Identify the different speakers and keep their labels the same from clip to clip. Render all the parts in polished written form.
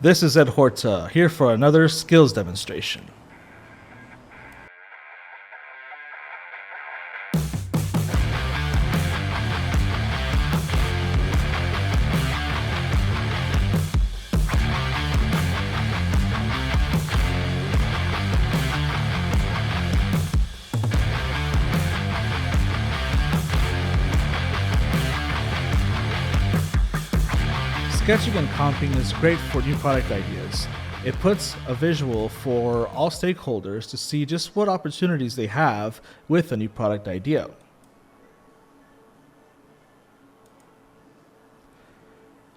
Speaker 1: This is Ed Horta, here for another skills demonstration. Sketching and comping is great for new product ideas. It puts a visual for all stakeholders to see just what opportunities they have with a new product idea.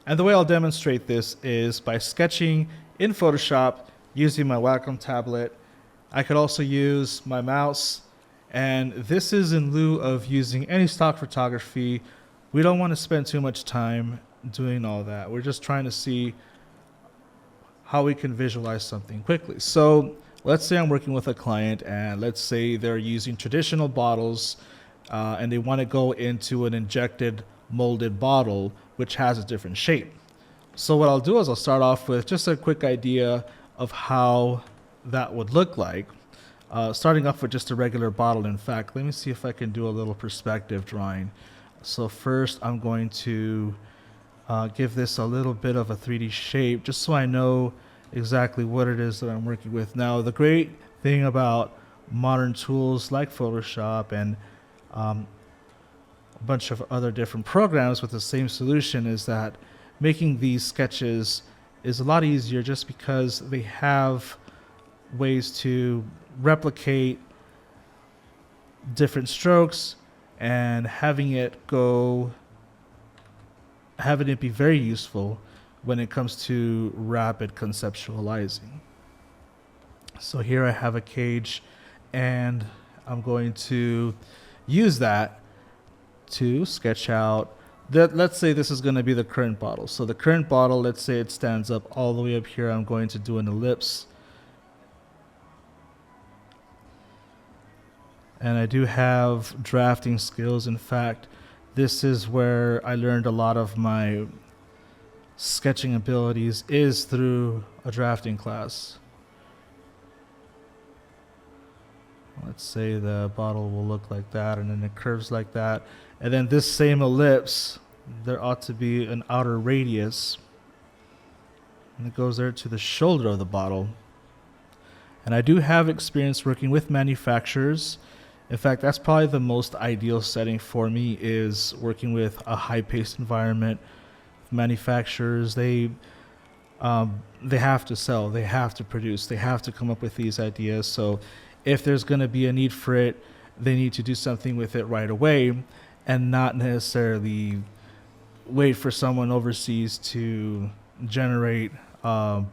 Speaker 1: And the way I'll demonstrate this is by sketching in Photoshop using my Wacom tablet. I could also use my mouse, and this is in lieu of using any stock photography. We don't want to spend too much time doing all that. We're just trying to see how we can visualize something quickly. So let's say I'm working with a client, and let's say they're using traditional bottles and they want to go into an injected molded bottle which has a different shape. So what I'll do is I'll start off with just a quick idea of how that would look like, starting off with just a regular bottle. In fact, let me see if I can do a little perspective drawing. So first I'm going to give this a little bit of a 3D shape just so I know exactly what it is that I'm working with. Now, the great thing about modern tools like Photoshop and a bunch of other different programs with the same solution is that making these sketches is a lot easier just because they have ways to replicate different strokes and having it be very useful when it comes to rapid conceptualizing. So here I have a cage, and I'm going to use that to sketch out that. Let's say this is going to be the current bottle. So the current bottle, let's say it stands up all the way up here. I'm going to do an ellipse. And I do have drafting skills. In fact, this is where I learned a lot of my sketching abilities, is through a drafting class. Let's say the bottle will look like that, and then it curves like that. And then this same ellipse, there ought to be an outer radius, and it goes there to the shoulder of the bottle. And I do have experience working with manufacturers. In fact, that's probably the most ideal setting for me, is working with a high-paced environment. Manufacturers, they have to sell, they have to produce, they have to come up with these ideas. So if there's going to be a need for it, they need to do something with it right away and not necessarily wait for someone overseas to generate an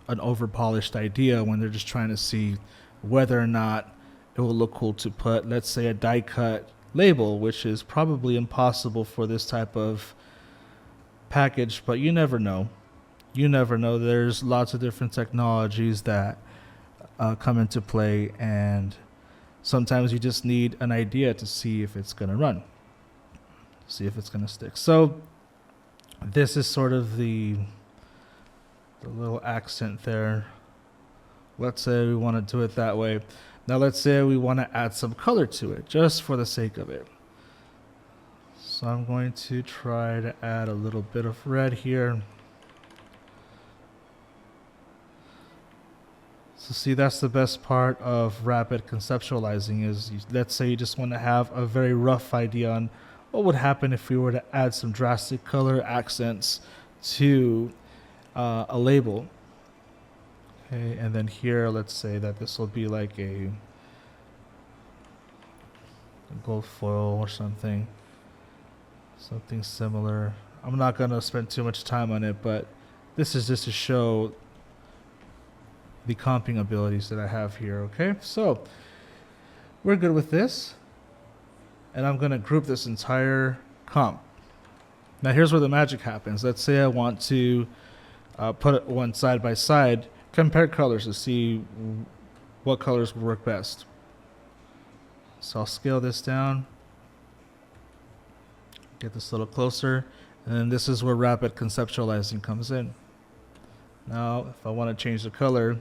Speaker 1: over-polished idea when they're just trying to see whether or not it will look cool to put, let's say, a die-cut label, which is probably impossible for this type of package, but you never know. You never know. There's lots of different technologies that come into play, and sometimes you just need an idea to see if it's going to run, see if it's going to stick. So this is sort of the little accent there. Let's say we want to do it that way. Now let's say we want to add some color to it, just for the sake of it. So I'm going to try to add a little bit of red here. So see, that's the best part of rapid conceptualizing, is let's say you just want to have a very rough idea on what would happen if we were to add some drastic color accents to a label. Okay, and then here, let's say that this will be like a gold foil or something similar. I'm not going to spend too much time on it, but this is just to show the comping abilities that I have here. Okay, so we're good with this, and I'm going to group this entire comp. Now here's where the magic happens. Let's say I want to put one side by side, compare colors to see what colors would work best. So I'll scale this down, get this a little closer, and then this is where rapid conceptualizing comes in. Now, if I want to change the color,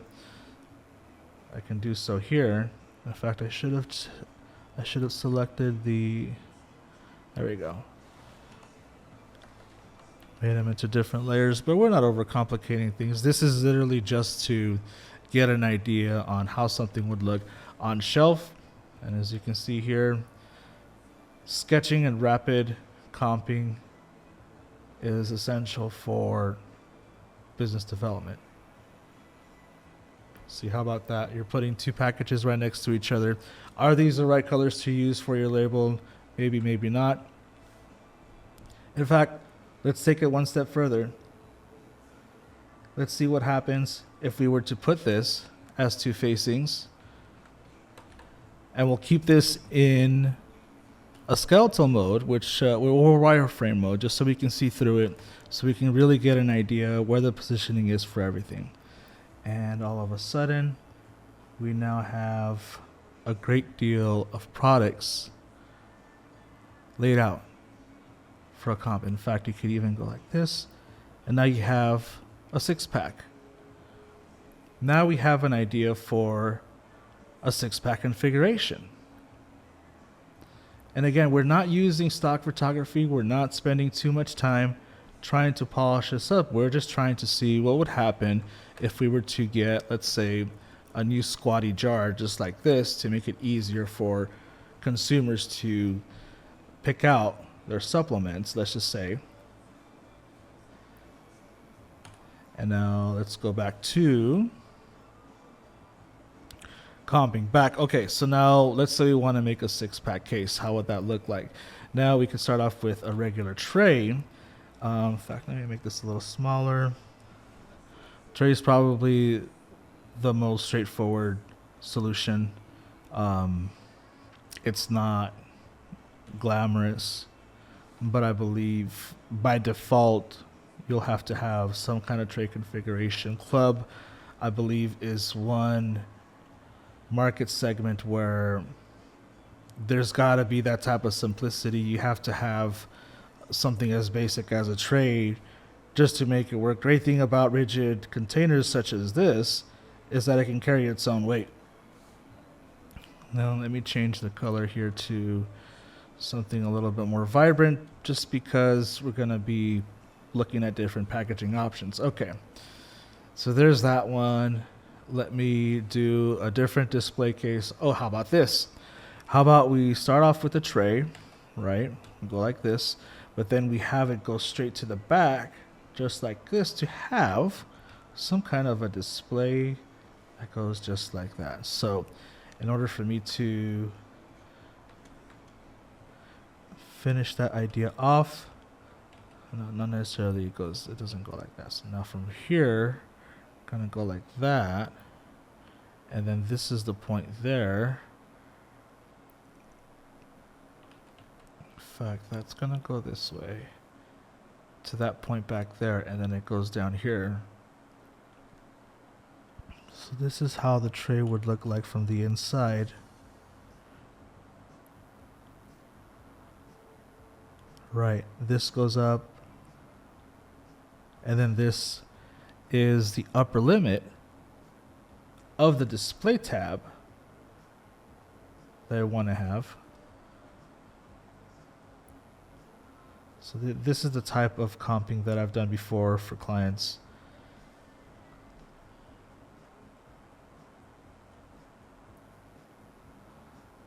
Speaker 1: I can do so here. In fact, I should have selected the. There we go. Made them into different layers, but we're not overcomplicating things. This is literally just to get an idea on how something would look on shelf. And as you can see here, sketching and rapid comping is essential for business development. See, how about that? You're putting two packages right next to each other. Are these the right colors to use for your label? Maybe, maybe not. In fact, let's take it one step further. Let's see what happens if we were to put this as two facings. And we'll keep this in a skeletal mode, which or wireframe mode, just so we can see through it, so we can really get an idea where the positioning is for everything. And all of a sudden, we now have a great deal of products laid out for a comp. In fact, you could even go like this, and now you have a 6-pack. Now we have an idea for a 6-pack configuration. And again, we're not using stock photography. We're not spending too much time trying to polish this up. We're just trying to see what would happen if we were to get, let's say, a new squatty jar just like this to make it easier for consumers to pick out their supplements, let's just say. And now let's go back to comping back. Okay, so now let's say we want to make a 6-pack case. How would that look like? Now we can start off with a regular tray. In fact, let me make this a little smaller. Tray is probably the most straightforward solution. It's not glamorous, but I believe by default you'll have to have some kind of tray configuration. Club, I believe, is one market segment where there's got to be that type of simplicity. You have to have something as basic as a tray just to make it work. Great thing about rigid containers such as this is that it can carry its own weight. Now let me change the color here to something a little bit more vibrant, just because we're going to be looking at different packaging options. Okay, so there's that one. Let me do a different display case. Oh, how about this? How about we start off with a tray, right? We go like this, but then we have it go straight to the back, just like this, to have some kind of a display that goes just like that. So in order for me to finish that idea off, no, not necessarily it doesn't go like that. So now from here, gonna go like that, and then this is the point there. In fact, that's gonna go this way to that point back there, and then it goes down here. So this is how the tray would look like from the inside. Right, this goes up, and then this is the upper limit of the display tab that I want to have. So this is the type of comping that I've done before for clients.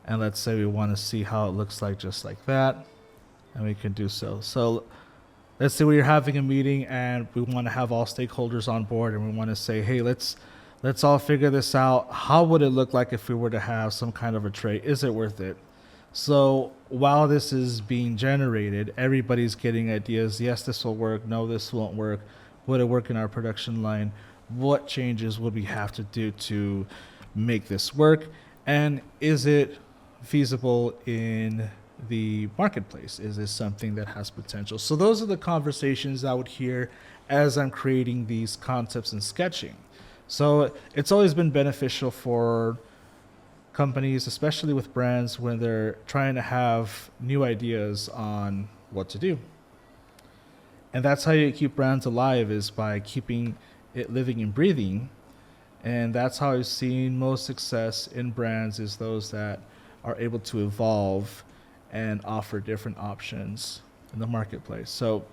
Speaker 1: And let's say we want to see how it looks like just like that, and we can do so. So let's say we're having a meeting and we want to have all stakeholders on board, and we want to say, hey, let's all figure this out. How would it look like if we were to have some kind of a tray? Is it worth it? So while this is being generated, everybody's getting ideas. Yes, this will work. No, this won't work. Would it work in our production line? What changes would we have to do to make this work? And is it feasible in the marketplace? Is this something that has potential? So those are the conversations I would hear as I'm creating these concepts and sketching. So it's always been beneficial for companies, especially with brands, when they're trying to have new ideas on what to do. And that's how you keep brands alive, is by keeping it living and breathing. And that's how I've seen most success in brands, is those that are able to evolve and offer different options in the marketplace. So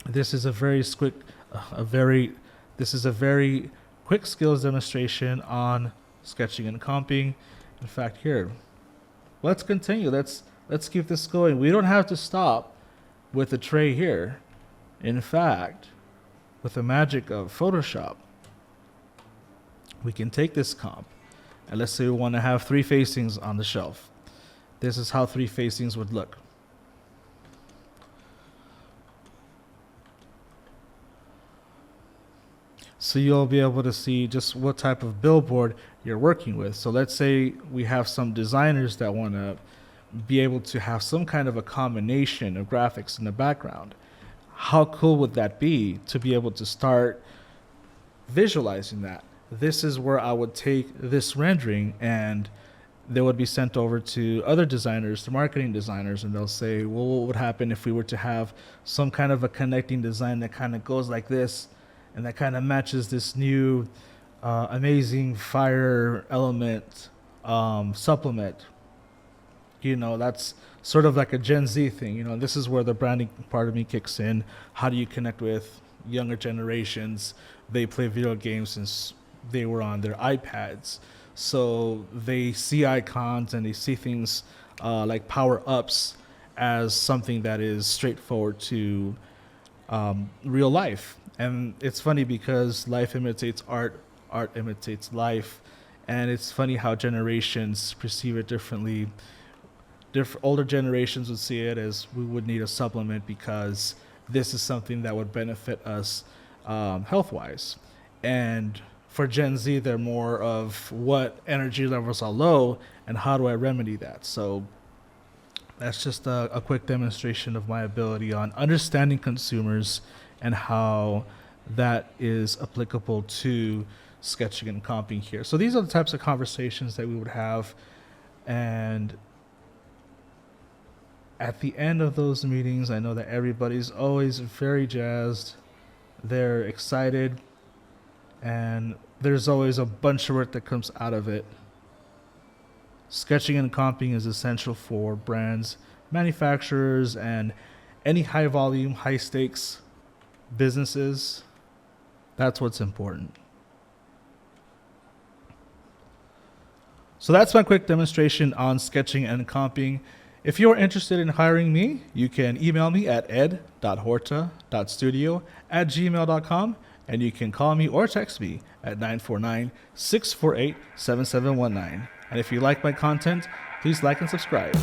Speaker 1: this is a very quick, a very, this is a very quick skills demonstration on sketching and comping. In fact, here, let's continue. Let's keep this going. We don't have to stop with the tray here. In fact, with the magic of Photoshop, we can take this comp, and let's say we want to have 3 facings on the shelf. This is how 3 facings would look. So you'll be able to see just what type of billboard you're working with. So let's say we have some designers that want to be able to have some kind of a combination of graphics in the background. How cool would that be to be able to start visualizing that? This is where I would take this rendering, and they would be sent over to other designers, to marketing designers, and they'll say, well, what would happen if we were to have some kind of a connecting design that kind of goes like this, and that kind of matches this new amazing fire element supplement. You know, that's sort of like a Gen Z thing. You know, this is where the branding part of me kicks in. How do you connect with younger generations? They play video games since they were on their iPads. So they see icons and they see things like power-ups as something that is straightforward to real life. And it's funny because life imitates art, art imitates life. And it's funny how generations perceive it differently. Older generations would see it as we would need a supplement because this is something that would benefit us health-wise. And for Gen Z, they're more of what energy levels are low and how do I remedy that. So that's just a quick demonstration of my ability on understanding consumers and how that is applicable to sketching and comping here. So these are the types of conversations that we would have. And at the end of those meetings, I know that everybody's always very jazzed. They're excited. And there's always a bunch of work that comes out of it. Sketching and comping is essential for brands, manufacturers, and any high volume, high stakes businesses. That's what's important. So that's my quick demonstration on sketching and comping. If you're interested in hiring me, you can email me at ed.horta.studio@gmail.com, and you can call me or text me at 949-648-7719. And if you like my content, please like and subscribe.